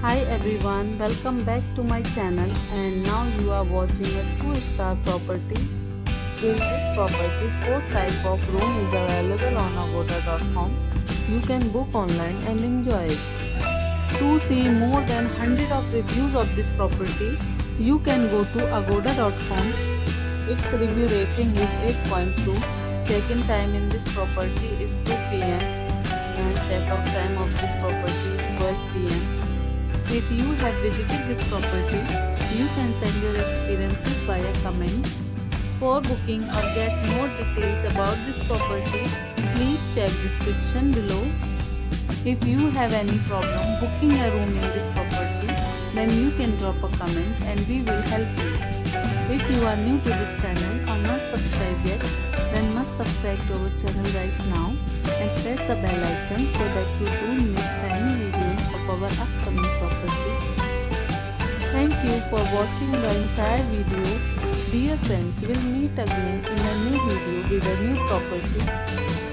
Hi everyone, welcome back to my channel and now you are watching a 2-star property. In this property, 4 type of room is available on agoda.com. You can book online and enjoy it. To see more than 100 of reviews of this property, you can go to agoda.com. Its review rating is 8.2. Check-in time in this property is 2 p.m. and check-out time of this property is 12 p.m. If you have visited this property, you can send your experiences via comments. For booking or get more details about this property, please check description below. If you have any problem booking a room in this property, then you can drop a comment and we will help you. If you are new to this channel or not subscribed yet, then must subscribe to our channel right now and press the bell icon so that you don't miss any videos of our upcoming property. Thank you for watching the entire video. Dear friends, we'll meet again in a new video with a new property.